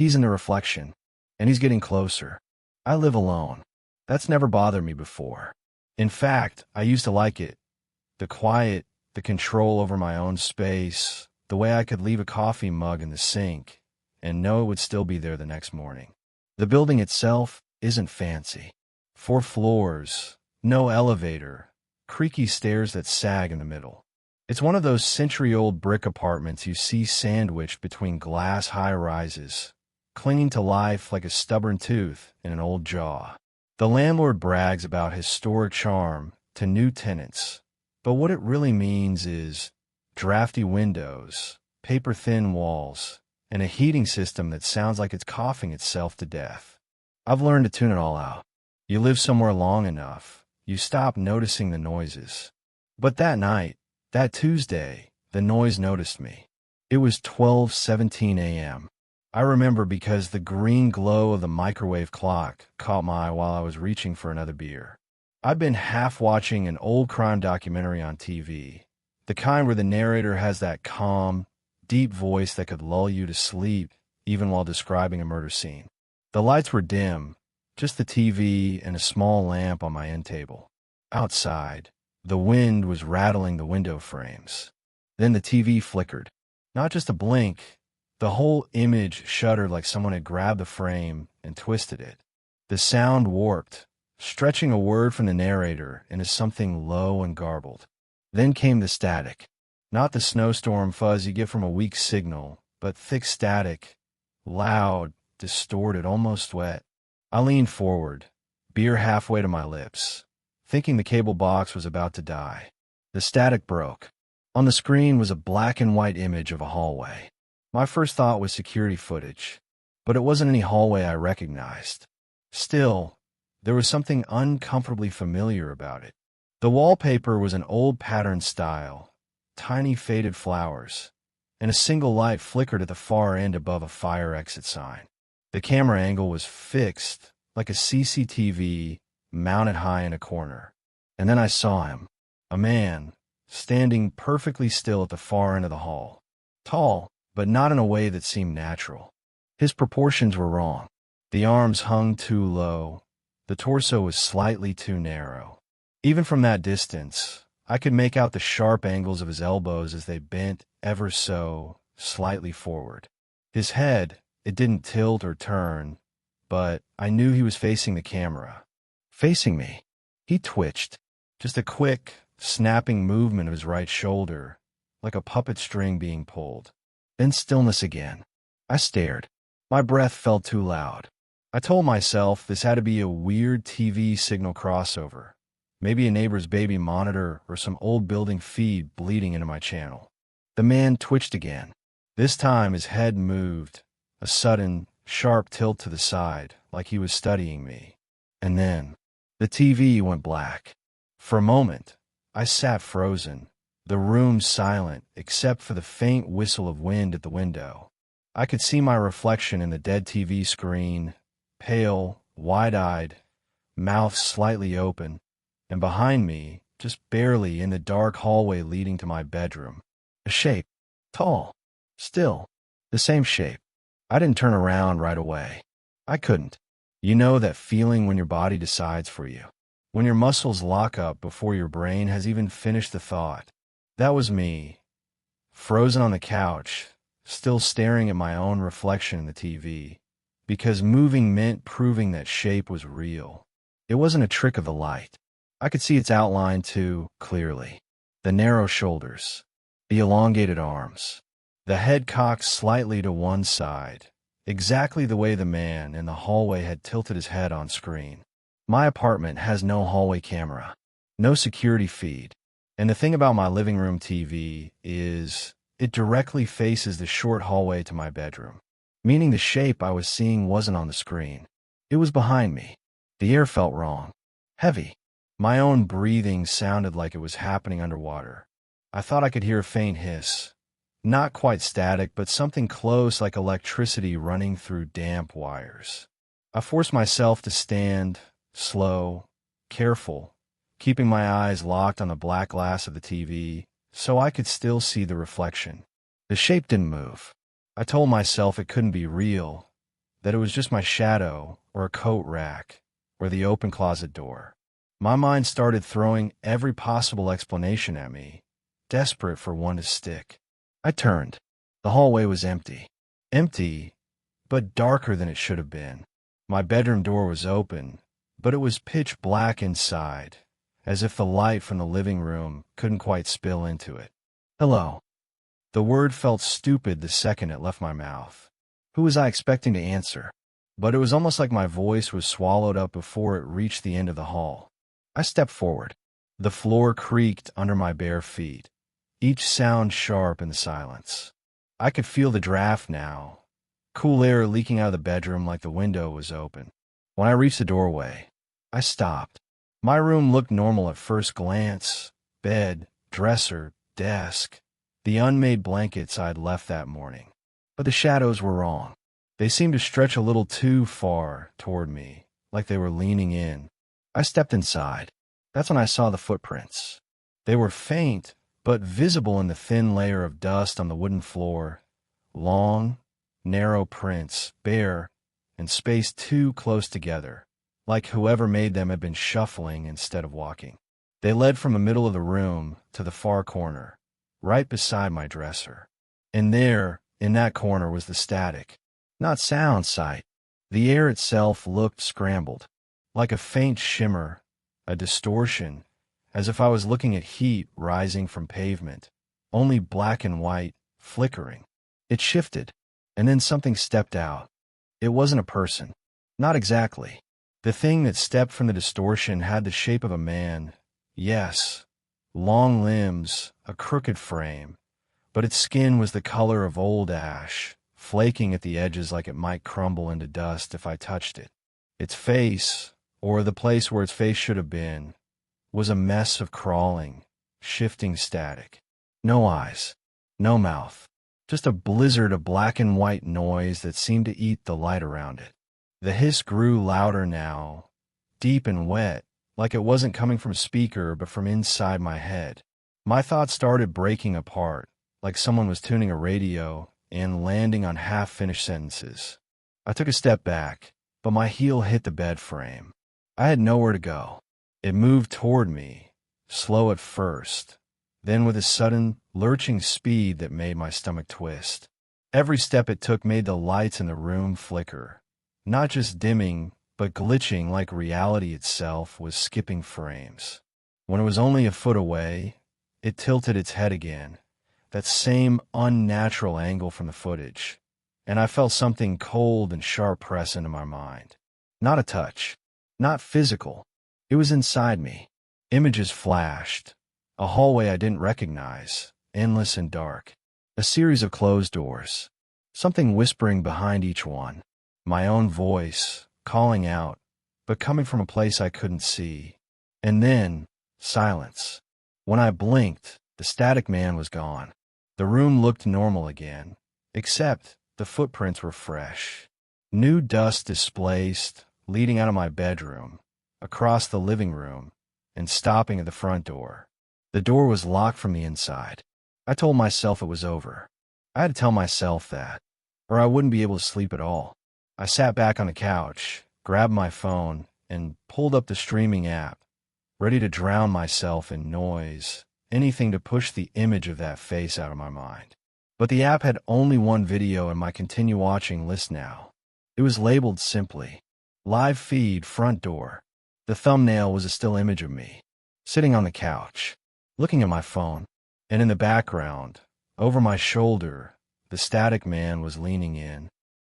He's in the reflection, and he's getting closer. I live alone. That's never bothered me before. In fact, I used to like it. The quiet, the control over my own space, the way I could leave a coffee mug in the sink and know it would still be there the next morning. The building itself isn't fancy. 4 floors, no elevator, creaky stairs that sag in the middle. It's one of those century-old brick apartments you see sandwiched between glass high-rises, clinging to life like a stubborn tooth in an old jaw. The landlord brags about historic charm to new tenants, but what it really means is drafty windows, paper-thin walls, and a heating system that sounds like it's coughing itself to death. I've learned to tune it all out. You live somewhere long enough, you stop noticing the noises. But that night, that Tuesday, the noise noticed me. It was 12:17 a.m. I remember because the green glow of the microwave clock caught my eye while I was reaching for another beer. I'd been half watching an old crime documentary on TV, the kind where the narrator has that calm, deep voice that could lull you to sleep even while describing a murder scene. The lights were dim, just the TV and a small lamp on my end table. Outside, the wind was rattling the window frames. Then the TV flickered. Not just a blink, the whole image shuddered like someone had grabbed the frame and twisted it. The sound warped, stretching a word from the narrator into something low and garbled. Then came the static. Not the snowstorm fuzz you get from a weak signal, but thick static, loud, distorted, almost wet. I leaned forward, beer halfway to my lips, thinking the cable box was about to die. The static broke. On the screen was a black and white image of a hallway. My first thought was security footage, but it wasn't any hallway I recognized. Still, there was something uncomfortably familiar about it. The wallpaper was an old pattern style, tiny faded flowers, and a single light flickered at the far end above a fire exit sign. The camera angle was fixed, like a CCTV mounted high in a corner. And then I saw him, a man, standing perfectly still at the far end of the hall. Tall, but not in a way that seemed natural. His proportions were wrong. The arms hung too low. The torso was slightly too narrow. Even from that distance, I could make out the sharp angles of his elbows as they bent ever so slightly forward. His head, it didn't tilt or turn, but I knew he was facing the camera. Facing me. He twitched. Just a quick, snapping movement of his right shoulder, like a puppet string being pulled. Then stillness again. I stared. My breath felt too loud. I told myself this had to be a weird TV signal crossover. Maybe a neighbor's baby monitor or some old building feed bleeding into my channel. The man twitched again. This time his head moved, a sudden, sharp tilt to the side, like he was studying me. And then, the TV went black. For a moment, I sat frozen, the room silent except for the faint whistle of wind at the window. I could see my reflection in the dead TV screen, pale, wide-eyed, mouth slightly open, and behind me, just barely in the dark hallway leading to my bedroom, a shape, tall, still, the same shape. I didn't turn around right away. I couldn't. You know that feeling when your body decides for you, when your muscles lock up before your brain has even finished the thought. That was me, frozen on the couch, still staring at my own reflection in the TV, because moving meant proving that shape was real. It wasn't a trick of the light. I could see its outline too clearly. The narrow shoulders, the elongated arms, the head cocked slightly to one side, exactly the way the man in the hallway had tilted his head on screen. My apartment has no hallway camera, no security feed, and the thing about my living room TV is it directly faces the short hallway to my bedroom, meaning the shape I was seeing wasn't on the screen. It was behind me. The air felt wrong, heavy. My own breathing sounded like it was happening underwater. I thought I could hear a faint hiss. Not quite static, but something close like electricity running through damp wires. I forced myself to stand, slow, careful, keeping my eyes locked on the black glass of the TV so I could still see the reflection. The shape didn't move. I told myself it couldn't be real, that it was just my shadow or a coat rack or the open closet door. My mind started throwing every possible explanation at me, desperate for one to stick. I turned. The hallway was empty. Empty, but darker than it should have been. My bedroom door was open, but it was pitch black inside, as if the light from the living room couldn't quite spill into it. Hello. The word felt stupid the second it left my mouth. Who was I expecting to answer? But it was almost like my voice was swallowed up before it reached the end of the hall. I stepped forward. The floor creaked under my bare feet, each sound sharp in the silence. I could feel the draft now, cool air leaking out of the bedroom like the window was open. When I reached the doorway, I stopped. My room looked normal at first glance: bed, dresser, desk, the unmade blankets I'd left that morning. But the shadows were wrong. They seemed to stretch a little too far toward me, like they were leaning in. I stepped inside. That's when I saw the footprints. They were faint, but visible in the thin layer of dust on the wooden floor. Long, narrow prints, bare, and spaced too close together, like whoever made them had been shuffling instead of walking. They led from the middle of the room to the far corner, right beside my dresser. And there, in that corner, was the static. Not sound, sight. The air itself looked scrambled, like a faint shimmer, a distortion, as if I was looking at heat rising from pavement, only black and white, flickering. It shifted, and then something stepped out. It wasn't a person. Not exactly. The thing that stepped from the distortion had the shape of a man. Yes, long limbs, a crooked frame, but its skin was the color of old ash, flaking at the edges like it might crumble into dust if I touched it. Its face, or the place where its face should have been, was a mess of crawling, shifting static. No eyes, no mouth, just a blizzard of black and white noise that seemed to eat the light around it. The hiss grew louder now, deep and wet, like it wasn't coming from a speaker but from inside my head. My thoughts started breaking apart, like someone was tuning a radio and landing on half-finished sentences. I took a step back, but my heel hit the bed frame. I had nowhere to go. It moved toward me, slow at first, then with a sudden, lurching speed that made my stomach twist. Every step it took made the lights in the room flicker, not just dimming, but glitching like reality itself was skipping frames. When it was only a foot away, it tilted its head again, that same unnatural angle from the footage, and I felt something cold and sharp press into my mind. Not a touch, not physical. It was inside me. Images flashed. A hallway I didn't recognize, endless and dark. A series of closed doors. Something whispering behind each one. My own voice, calling out, but coming from a place I couldn't see. And then, silence. When I blinked, the static man was gone. The room looked normal again, except the footprints were fresh. New dust displaced, leading out of my bedroom, across the living room, and stopping at the front door. The door was locked from the inside. I told myself it was over. I had to tell myself that, or I wouldn't be able to sleep at all. I sat back on the couch, grabbed my phone, and pulled up the streaming app, ready to drown myself in noise, anything to push the image of that face out of my mind. But the app had only one video in my continue watching list now. It was labeled simply, Live Feed Front Door. The thumbnail was a still image of me, sitting on the couch, looking at my phone, and in the background, over my shoulder, the static man was leaning in,